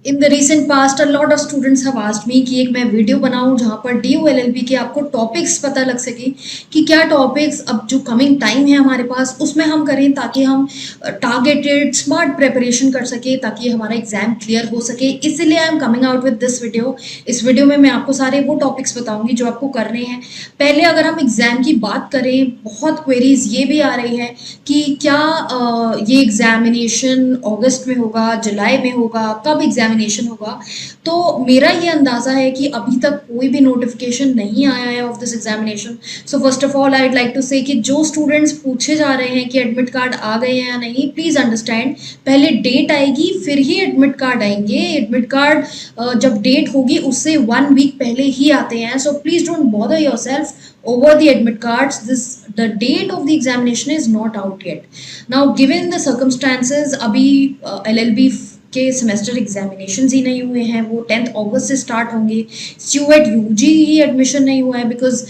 In the recent past a lot of students have asked me कि एक मैं video बनाऊं जहां पर DU LLB के आपको टॉपिक्स पता लग सके कि क्या टॉपिक्स अब जो कमिंग टाइम है हमारे पास उसमें हम करें ताकि हम टारगेटेड स्मार्ट प्रिपरेशन कर सके ताकि हमारा एग्जाम क्लियर हो सके। इसीलिए I am coming out with this video. इस वीडियो में मैं आपको सारे वो टॉपिक्स बताऊंगी जो आपको करने हैं। पहले अगर हम एग्जाम की बात करें, बहुत क्वेरीज ये भी आ रही है कि क्या ये एग्जामिनेशन अगस्त में होगा, जुलाई में होगा, कब एग्जामिनेशन होगा। तो मेरा ये अंदाज़ा है कि अभी तक कोई भी नोटिफिकेशन नहीं आया है of this examination. So first of all I would like to say कि जो स्टूडेंट्स पूछे जा रहे हैं कि एडमिट कार्ड आ गए हैं या नहीं, प्लीज़ अंडरस्टैंड, पहले डेट आएगी फिर ही एडमिट कार्ड आएंगे। एडमिट कार्ड जब डेट होगी उससे 1 वीक पहले ही आते हैं। So please don't bother yourself over the admit cards. The date of the examination is not out yet. Now given the circumstances, अभी LLB के सेमेस्टर एग्जामिनेशन ही नहीं हुए हैं, वो 10 अगस्त से स्टार्ट होंगे। स्टूडेंट यूजी ही एडमिशन नहीं हुआ है बिकॉज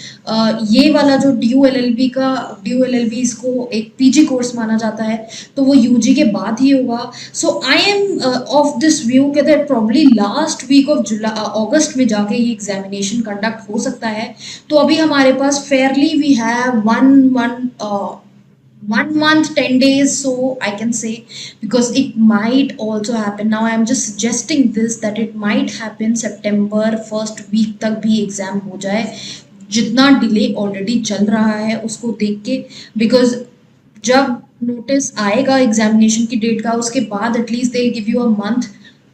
ये वाला जो DU LLB इसको एक PG कोर्स माना जाता है, तो वो UG के बाद ही होगा। So I am of this view कि that probably last week of August में जाके ये एग्जामिनेशन कंडक्ट हो सकता है। तो अभी हमारे पास fairly we have one month 10 days, so I can say, because it might also happen, now I am just suggesting this, that it might happen September first week तक भी एग्जाम हो जाए, जितना डिले ऑलरेडी चल रहा है उसको देख के। बिकॉज जब नोटिस आएगा एग्जामिनेशन की डेट का, उसके बाद at least they give you a month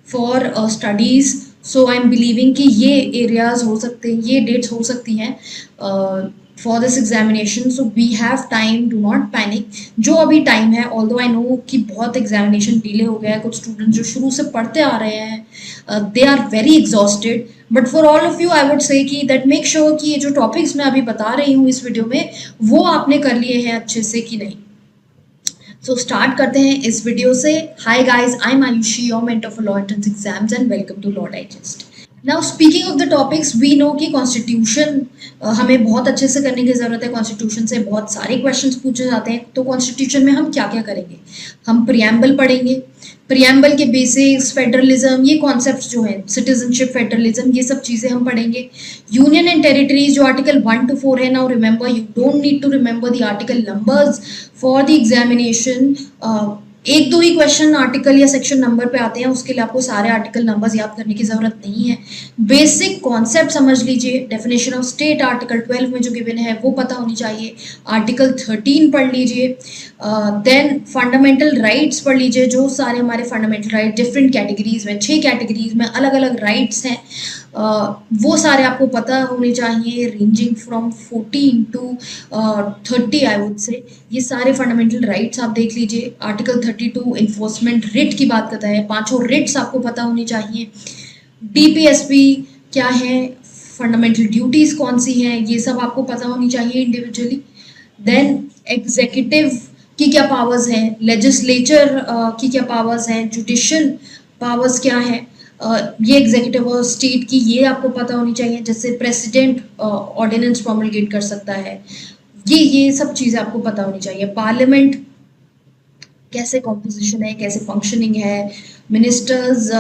for studies. So I M believing कि ये एरियाज हो सकते हैं, ये डेट्स हो सकती हैं for this examination. So we have time, do not panic। जो अभी टाइम है, although I know कि बहुत एग्जामिनेशन डिले हो गया है, कुछ स्टूडेंट्स जो शुरू से पढ़ते आ रहे हैं they are very exhausted, but for all of you I would say कि that make sure कि ये जो टॉपिक्स मैं अभी बता रही हूँ इस वीडियो में, वो आपने कर लिए हैं अच्छे से कि नहीं। So स्टार्ट करते हैं इस वीडियो से। Hi guys, I'm Ayushi, your mentor for law entrance exams, and welcome to Law Digest। Now speaking of the topics, we know कि कॉन्स्टिट्यूशन हमें बहुत अच्छे से करने की ज़रूरत है। कॉन्स्टिट्यूशन से बहुत सारे क्वेश्चंस पूछे जाते हैं। तो कॉन्स्टिट्यूशन में हम क्या क्या करेंगे? हम प्रियम्बल पढ़ेंगे, प्रियम्बल के बेसिक्स, फेडरलिज्म, ये कॉन्सेप्ट्स जो हैं, सिटीजनशिप, फेडरलिज्म, ये सब चीज़ें हम पढ़ेंगे। यूनियन एंड टेरिटरीज जो आर्टिकल 1 to 4 है, now remember you don't need to remember the article numbers for the examination. एक दो ही क्वेश्चन आर्टिकल या सेक्शन नंबर पे आते हैं, उसके लिए आपको सारे आर्टिकल नंबर्स याद करने की ज़रूरत नहीं है। बेसिक कॉन्सेप्ट समझ लीजिए। डेफिनेशन ऑफ स्टेट आर्टिकल 12 में जो गिवन है वो पता होनी चाहिए। आर्टिकल 13 पढ़ लीजिए। देन फंडामेंटल राइट्स पढ़ लीजिए, जो सारे हमारे फंडामेंटल राइट डिफरेंट कैटेगरीज में, 6 कैटेगरीज में अलग अलग राइट्स हैं, वो सारे आपको पता होने चाहिए, ranging from 14 to 30 I would से। ये सारे फंडामेंटल राइट्स आप देख लीजिए। आर्टिकल 32 इन्फोर्समेंट रिट की बात करता है, 5 रिट्स आपको पता होनी चाहिए। DPSP क्या है, फंडामेंटल ड्यूटीज़ कौन सी हैं, ये सब आपको पता होनी चाहिए इंडिविजुअली। देन एग्जीक्यूटिव की क्या पावर्स हैं, लेजिस्लेचर की क्या पावर्स हैं, जुडिशियल पावर्स क्या हैं, ये एग्जीक्यूटिव और स्टेट की, ये आपको पता होनी चाहिए। जैसे प्रेसिडेंट ऑर्डिनेंस प्रोमलगेट कर सकता है, ये सब चीज़ें आपको पता होनी चाहिए। पार्लियामेंट कैसे कॉम्पोजिशन है, कैसे फंक्शनिंग है, मिनिस्टर्स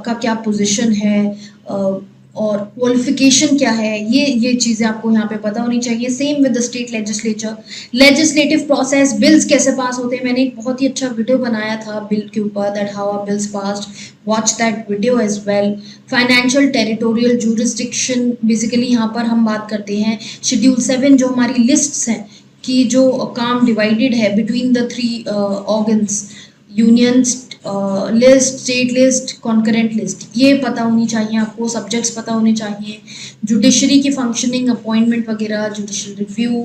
का क्या पोजीशन है, और क्वालिफिकेशन क्या है, ये चीज़ें आपको यहाँ पे पता होनी चाहिए। Same with the state legislature. Legislative process, bills कैसे पास होते हैं, मैंने एक बहुत ही अच्छा वीडियो बनाया था बिल के ऊपर, that how are bills passed, watch that video as well. Financial territorial jurisdiction, basically यहाँ पर हम बात करते हैं शेड्यूल 7 जो हमारी लिस्ट्स हैं कि जो काम डिवाइडेड है between the 3 organs, union list, state list, concurrent list, ये पता होनी चाहिए आपको। सब्जेक्ट्स पता होने चाहिए। जुडिशरी की फंक्शनिंग, अपॉइंटमेंट वगैरह, judicial review,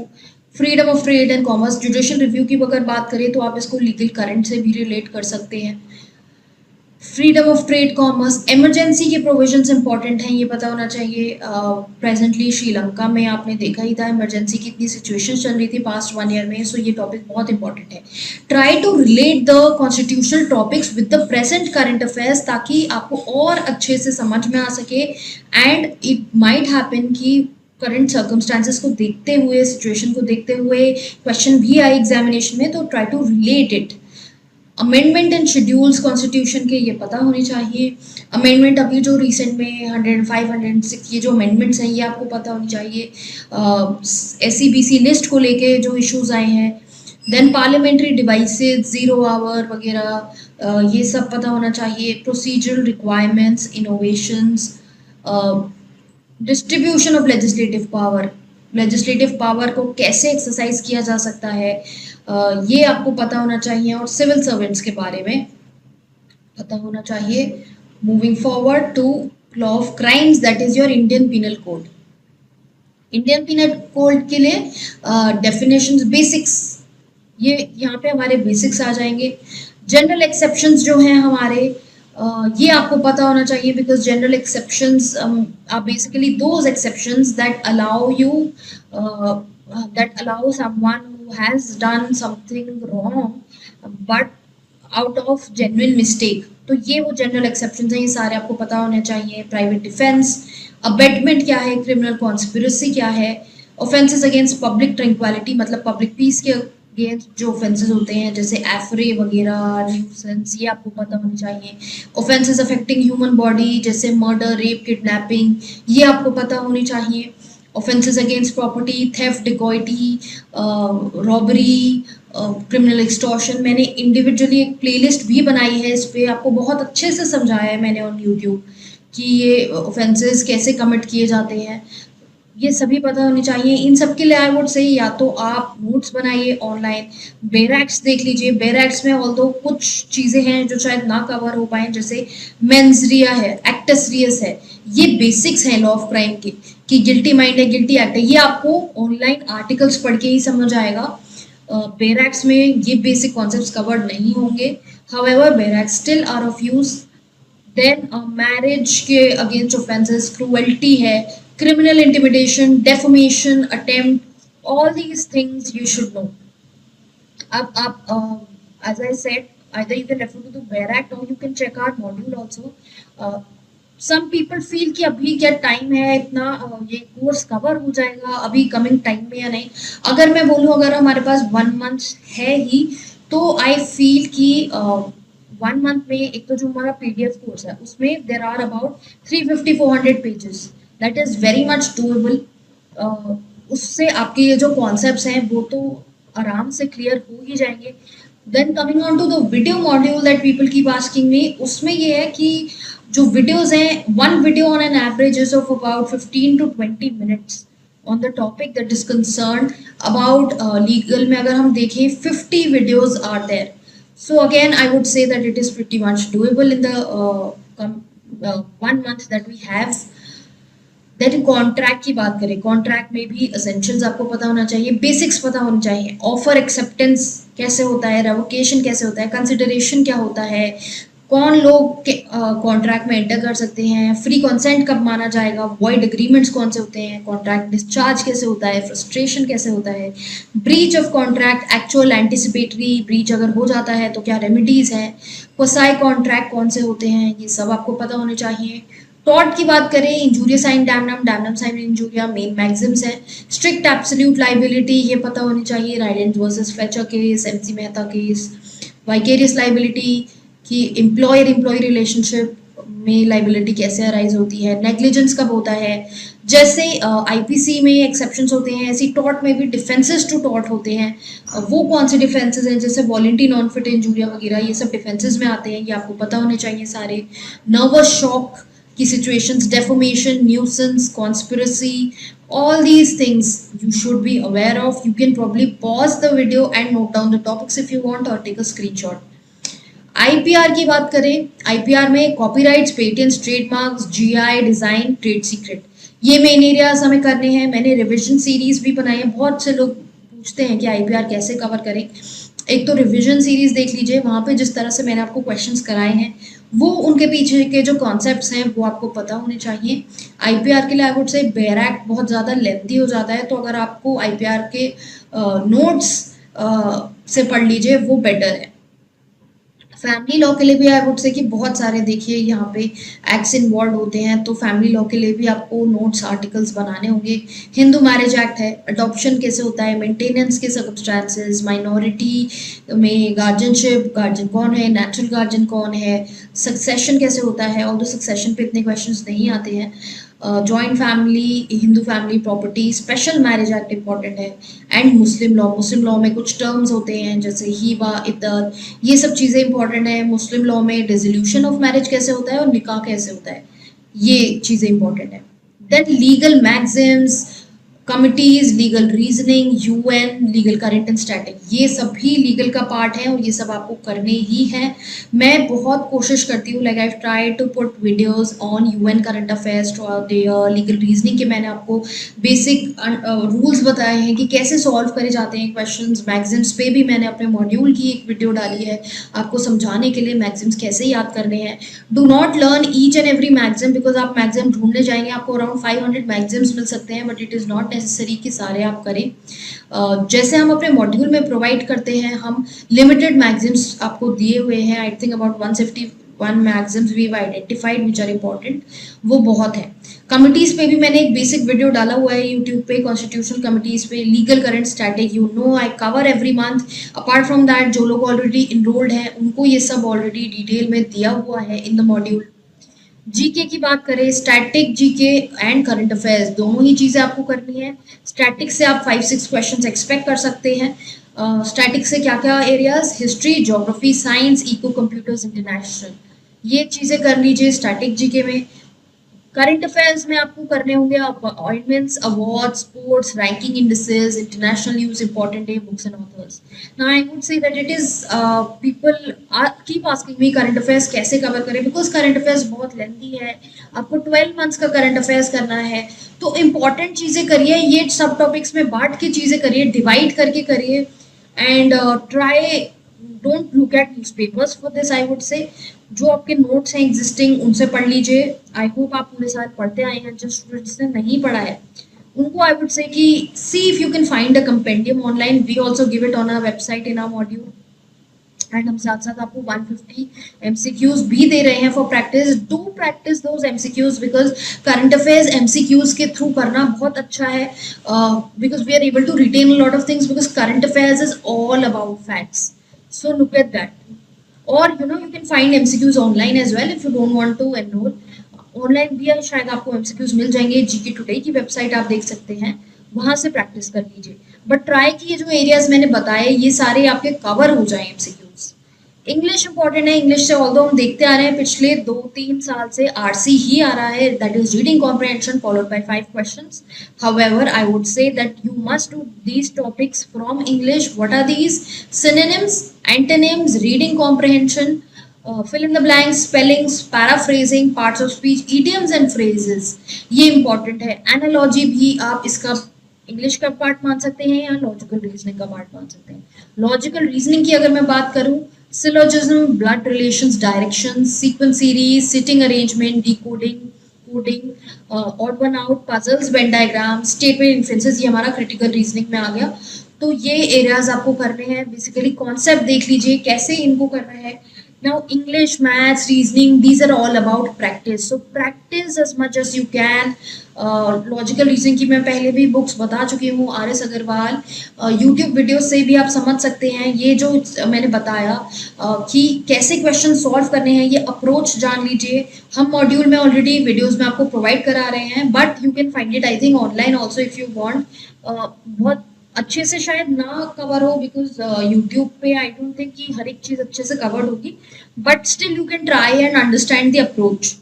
freedom of trade and commerce. Judicial review की अगर बात करें तो आप इसको लीगल करंट से भी रिलेट कर सकते हैं। Freedom of trade, commerce, emergency के प्रोविजंस इंपॉर्टेंट हैं, ये पता होना चाहिए। प्रेजेंटली श्रीलंका में आपने देखा ही था इमरजेंसी की इतनी सिचुएशन चल रही थी पास्ट 1 ईयर में, सो ये टॉपिक बहुत इंपॉर्टेंट है। Try to relate the constitutional topics with the present current affairs, ताकि आपको और अच्छे से समझ में आ सके। एंड इट माइट हैपन कि करंट सर्कमस्टांसेस को देखते हुए, सिचुएशन को देखते हुए क्वेश्चन भी आए एग्जामिनेशन में, तो try to relate it amendment and schedules constitution के, ये पता होने चाहिए। अमेंडमेंट अभी जो रिसेंट में 105 106 ये जो अमेंडमेंट्स हैं ये आपको पता होनी चाहिए। SCBC लिस्ट को लेके जो इश्यूज आए हैं, then parliamentary devices, zero hour वगैरह, ये सब पता होना चाहिए। Procedural requirements, innovations, distribution of legislative power को कैसे एक्सरसाइज किया जा सकता है, ये आपको पता होना चाहिए। और सिविल सर्वेंट्स के बारे में पता होना चाहिए। Moving forward to law of crimes, that is your Indian penal code. Indian penal code के लिए डेफिनेशंस, बेसिक्स, ये यहाँ पे हमारे बेसिक्स आ जाएंगे। जनरल एक्सेप्शंस जो हैं हमारे, ये आपको पता होना चाहिए, because general exceptions are basically those exceptions that allow someone who has done something wrong but out of genuine mistake, तो ये वो जनरल एक्सेप्शंस हैं, ये सारे आपको पता होने चाहिए। प्राइवेट डिफेंस, अबेटमेंट क्या है, क्रिमिनल कॉन्स्पिरेसी क्या है, ऑफेंसेस अगेंस्ट पब्लिक ट्रैंक्विलिटी मतलब पब्लिक पीस के अगेंस्ट जो ऑफेंसेस होते हैं जैसे एफरे वगैरह, न्यूसेंस, ये आपको पता होनी चाहिए। ऑफेंसेस अफेक्टिंग ह्यूमन बॉडी जैसे मर्डर, रेप, किडनैपिंग, ये आपको पता होनी चाहिए। Offences against property, theft, dacoity, robbery, criminal extortion, मैंने इंडिविजुअली एक प्लेलिस्ट भी बनाई है इस पे, आपको बहुत अच्छे से समझाया है मैंने ऑन यूट्यूब कि ये ऑफेंसेस कैसे कमिट किए जाते हैं, ये सभी पता होनी चाहिए। इन सब के लिए आई वुड से या तो आप नोट्स बनाइए ऑनलाइन, बेरैक्स देख लीजिए। बेरैक्स में ऑल्दो कुछ चीज़ें हैं जो शायद ना कवर हो पाए, जैसे मेंसरिया है, एक्टस रियस है, ये बेसिक्स हैं लॉ ऑफ क्राइम के, कि गिल्टी माइंड है, गिल्टी एक्ट है, ये आपको ऑनलाइन आर्टिकल्स पढ़ के ही समझ आएगा। बेरैक्स में ये बेसिक कॉन्सेप्ट्स कवर्ड नहीं होंगे। However bare acts still are of use. Then marriage के अगेंस्ट ऑफेंसेस, क्रूअल्टी है, criminal intimidation, defamation attempt, all these things you should know. अब आप as I said, either you can refer to the Ware Act or you can check our module also. Some people feel कि अभी क्या time है इतना, ये course cover हो जाएगा अभी कमिंग टाइम में या नहीं। अगर मैं बोलूँ अगर हमारे पास 1 मंथ है ही, तो आई फील कि 1 मंथ में एक तो जो हमारा PDF कोर्स है उसमें there are about 350-400 pages, that is very much doable. उससे आपके ये जो कॉन्सेप्ट्स हैं वो तो आराम से क्लियर हो ही जाएंगे। Then coming on to the video module that people keep asking me, उसमें ये है कि जो वीडियोज हैं, one video on an average is of about 15 to 20 minutes on the topic that is concern about legal में। अगर हम देखें 50 videos are there, so again I would say that it is pretty much doable in the 1 month that we have। Then contract की बात करें, contract में भी essentials आपको पता होना चाहिए, बेसिक्स पता होने चाहिए। ऑफर एक्सेप्टेंस कैसे होता है, रेवोकेशन कैसे होता है, कंसिडरेशन क्या होता है, कौन लोग कॉन्ट्रैक्ट में एंटर कर सकते हैं, फ्री कंसेंट कब माना जाएगा, वॉइड एग्रीमेंट्स कौन से होते हैं, कॉन्ट्रैक्ट डिस्चार्ज कैसे होता है, फ्रस्ट्रेशन कैसे होता है, breach of contract, actual anticipatory breach अगर हो जाता है तो क्या रेमिडीज हैं, क्वसाई कॉन्ट्रैक्ट कौन से होते हैं, ये सब आपको पता होने चाहिए। टॉर्ट की बात करें, injurious sine damnum, damnum sine injuria main maxims है। स्ट्रिक्ट एब्सोल्यूट लाइबिलिटी ये पता होनी चाहिए, Rylands versus Fletcher case, MC Mehta case. Vicarious liability कि एम्प्लॉयर एम्प्लॉय रिलेशनशिप में लाइबिलिटी कैसे अराइज होती है, नेग्लिजेंस कब होता है, जैसे IPC में एक्सेप्शंस होते हैं ऐसी टॉर्ट में भी डिफेंसेस टू टॉर्ट होते हैं। वो कौन से डिफेंसेस हैं, जैसे वॉलंटरी नॉन फिट इंजूरिया वगैरह, ये सब डिफेंसेस में आते हैं, ये आपको पता होने चाहिए सारे। नर्वस शॉक की situations, defamation, nuisance, conspiracy, all these things you should be aware of. You can probably pause the video and note down the topics if you want or take a screenshot. IPR की बात करें, IPR में copyrights, patents, trademarks, GI, design, trade secret, ये main areas हमें करने हैं। मैंने revision series भी बनाई है, बहुत से लोग पूछते हैं कि IPR कैसे कवर करें। एक तो रिविजन सीरीज देख लीजिए, वहाँ पे जिस तरह से मैंने आपको क्वेश्चंस कराए हैं वो उनके पीछे के जो कॉन्सेप्ट्स हैं वो आपको पता होने चाहिए। IPR के लिए आई वुड से बेयर एक्ट बहुत ज़्यादा लेंथी हो जाता है, तो अगर आपको IPR के नोट्स से पढ़ लीजिए वो बेटर है। फैमिली लॉ के लिए भी आई वुड से कि बहुत सारे देखिए यहाँ पे एक्ट्स इन्वॉल्व होते हैं, तो फैमिली लॉ के लिए भी आपको नोट्स आर्टिकल्स बनाने होंगे। हिंदू मैरिज एक्ट है, अडॉप्शन कैसे होता है, मेंटेनेंस के सर्कमस्टांसेस, माइनॉरिटी में गार्जियनशिप, गार्जियन कौन है, नेचुरल गार्जियन कौन है, सक्सेशन कैसे होता है, ऑल्दो सक्सेशन पे इतने क्वेश्चंस नहीं आते हैं। Joint family, Hindu family property, special marriage act important है, and Muslim law. Muslim law में कुछ टर्म्स होते हैं जैसे हीबा, इतर, ये सब चीज़ें इंपॉर्टेंट है। मुस्लिम लॉ में डिसोल्यूशन ऑफ मैरिज कैसे होता है और निकाह कैसे होता है, ये चीज़ें इंपॉर्टेंट है। Then legal maxims, committees, legal reasoning, UN, legal current and static, ये सभी लीगल का पार्ट है और ये सब आपको करने ही है। मैं बहुत कोशिश करती हूँ, like I try to put videos on UN current affairs throughout the year. Legal reasoning के मैंने आपको बेसिक रूल्स बताए हैं कि कैसे सॉल्व करे जाते हैं क्वेश्चंस। मैगजिम्स पे भी मैंने अपने मॉड्यूल की एक वीडियो डाली है आपको समझाने के लिए मैगजिम्स कैसे याद करने हैं। Do not learn each and every maxim, because आप मैगजिम ढूंढने जाएंगे आपको अराउंड 500 मैगजिम्स मिल सकते हैं, but it is not necessary कि सारे आप करें। जैसे हम अपने मॉड्यूल में प्रोवाइड करते हैं, हम लिमिटेड मैगजिम्स आपको दिए हुए हैं। I think about 151 maxims we have identified which are important, वो बहुत है। कमिटीज पे भी मैंने एक बेसिक वीडियो डाला हुआ है यूट्यूब पे, कॉन्स्टिट्यूशनल कमिटीज पे, legal current static, you know I cover every month. Apart from that जो लोग ऑलरेडी इनरोल्ड हैं उनको ये सब ऑलरेडी डिटेल में दिया हुआ है इन द मॉड्यूल। जीके की बात करें, static GK and current affairs दोनों ही चीज़ें आपको करनी है। स्टैटिक से आप 5-6 क्वेश्चंस एक्सपेक्ट कर सकते हैं। स्टैटिक से क्या क्या areas, history, geography, science, eco, computers, international, ये चीज़ें कर लीजिए स्टैटिक जीके में। करंट अफेयर्स में आपको करने होंगे appointments, award, sports, ranking indices, international news, important है, books and authors. Now I would say that it is people keep asking me current affairs कैसे कवर करें, बिकॉज करंट अफेयर्स बहुत lengthy है, आपको 12 मंथ्स का करंट अफेयर्स करना है। तो इंपॉर्टेंट चीज़ें करिए, ये सब टॉपिक्स में बांट के चीज़ें करिए, डिवाइड करके करिए, and try don't look at newspapers for this. I would से जो आपके नोट्स हैं एग्जिस्टिंग उनसे पढ़ लीजिए। आई होप आप पूरे साल पढ़ते आए हैं। जो स्टूडेंट्स ने नहीं पढ़ा है उनको आई वुड से कि see if you can find a compendium online, we also give it on our website in our module, and हम साथ साथ आपको 150 एमसीक्यूज भी दे रहे हैं for practice. Do practice those MCQs, because current affairs MCQs के थ्रू करना बहुत अच्छा है, because we are able to retain a lot of things, because current affairs is all about facts. So look at that. और you can find MCQs online as well if you don't want to enroll online भी है, शायद आपको MCQs मिल जाएंगे। GK today की website आप देख सकते हैं, वहां से प्रैक्टिस कर लीजिए। बट ट्राई कि ये जो एरियाज मैंने बताए ये सारे आपके कवर हो जाएं एमसीक्यूज। इंग्लिश इंपॉर्टेंट है। इंग्लिश से ऑल्दो हम देखते आ रहे हैं पिछले 2-3 साल से आरसी ही आ रहा है, that is reading comprehension followed by 5 questions. However I would say that you must do these topics from English. What are these? synonyms, antonyms, reading comprehension, fill in the blanks, spellings, paraphrasing, parts of speech, idioms and phrases, ये important है। Analogy भी आप इसका English का part मान सकते हैं या लॉजिकल रीजनिंग का पार्ट मान सकते हैं। लॉजिकल रीजनिंग की अगर मैं बात करूं, syllogism, blood relations, directions, sequence series, sitting arrangement, decoding, coding, odd one out, puzzles, Venn diagram, statement influences, ये हमारा क्रिटिकल रीजनिंग में आ गया। तो ये एरियाज आपको करने हैं। बेसिकली कॉन्सेप्ट देख लीजिए कैसे इनको करना है। Now English, maths, reasoning, these are all about practice. So practice as much as you can. Logical reasoning की मैं पहले भी बुक्स बता चुकी हूँ, RS अग्रवाल। यूट्यूब वीडियो से भी आप समझ सकते हैं। ये जो मैंने बताया कि कैसे क्वेश्चन सॉल्व करने हैं, ये अप्रोच जान लीजिए। हम मॉड्यूल में ऑलरेडी वीडियोस में आपको प्रोवाइड करा रहे हैं, but you can find it I think online also if you want. बहुत अच्छे से शायद ना कवर हो, बिकॉज यूट्यूब पे आई डोंट थिंक कि हर एक चीज़ अच्छे से कवर्ड होगी, but still you can try and understand the approach.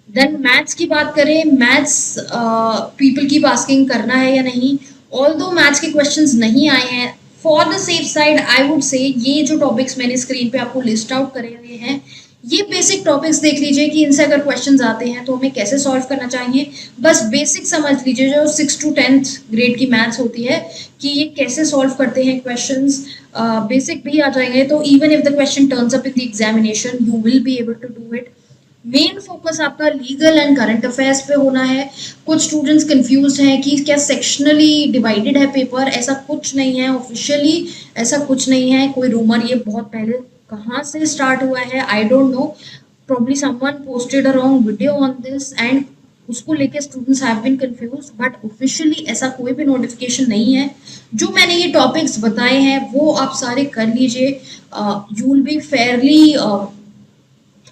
Then maths की बात करें, मैथ्स पीपल कीप आस्किंग करना है या नहीं। ऑल्दो मैथ्स के क्वेश्चंस नहीं आए हैं, for the safe side I would से ये जो टॉपिक्स मैंने स्क्रीन पे आपको लिस्ट आउट करे हुए हैं, ये बेसिक टॉपिक्स देख लीजिए कि इनसे अगर क्वेश्चंस आते हैं तो हमें कैसे सॉल्व करना चाहिए। बस बेसिक समझ लीजिए, जो 6 to 10th ग्रेड की मैथ्स होती है कि ये कैसे सॉल्व करते हैं क्वेश्चंस, बेसिक भी आ जाएंगे। तो even if the question turns up in the examination you will be able to do it. Main focus आपका लीगल एंड करंट अफेयर्स पे होना है। कुछ स्टूडेंट्स कंफ्यूज हैं कि क्या सेक्शनली डिवाइडेड है पेपर, ऐसा कुछ नहीं है। ऑफिशियली ऐसा कुछ नहीं है, कोई रूमर ये बहुत पहले कहाँ से स्टार्ट हुआ है I don't know, probably someone posted a wrong video on this and उसको लेके students have been confuse, but officially ऐसा कोई भी नोटिफिकेशन नहीं है। जो मैंने ये टॉपिक्स बताए हैं वो आप सारे कर लीजिए, you will B Fairlie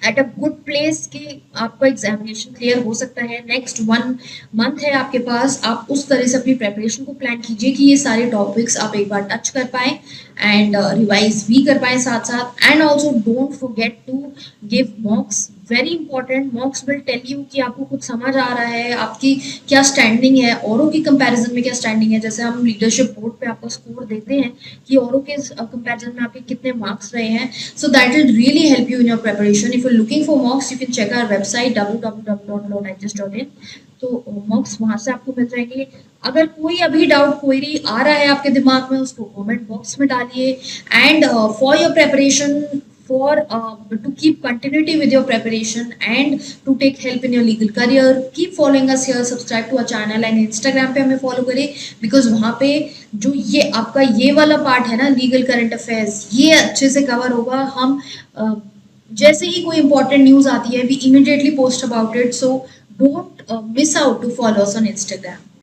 at a good place कि आपका एग्जामिनेशन क्लियर हो सकता है। नेक्स्ट 1 मंथ है आपके पास, आप उस तरह से अपनी प्रेपरेशन को प्लान कीजिए कि ये सारे टॉपिक्स आप एक बार टच कर पाए एंड रिवाइज भी कर पाए साथ साथ। And also don't forget to give mocks, very important. Mocks will tell you कि आपको कुछ समझ आ रहा है, आपकी क्या स्टैंडिंग है, औरों की कंपैरिजन में क्या स्टैंडिंग है। जैसे हम लीडरशिप बोर्ड पे आपका स्कोर देते हैं कि औरों के कंपैरिजन में आपके कितने मार्क्स रहे हैं। So that will really help you in your preparation. If you're looking for mocks, you can check our website www.lawdigest.in. तो मॉक्स वहां से आपको मिल जाएंगे। अगर कोई अभी डाउट क्वेरी आ रहा है आपके दिमाग में, उसको कमेंट बॉक्स में डालिए। And for your preparation, for to keep continuity with your preparation and to take help in your legal career, keep following us here, subscribe to our channel and Instagram पे हमें follow करें, because वहाँ पे जो ये आपका ये वाला पार्ट है ना, लीगल करंट अफेयर्स, ये अच्छे से कवर होगा। हम जैसे ही कोई इंपॉर्टेंट न्यूज आती है we immediately post about it, so don't miss out to follow us on Instagram।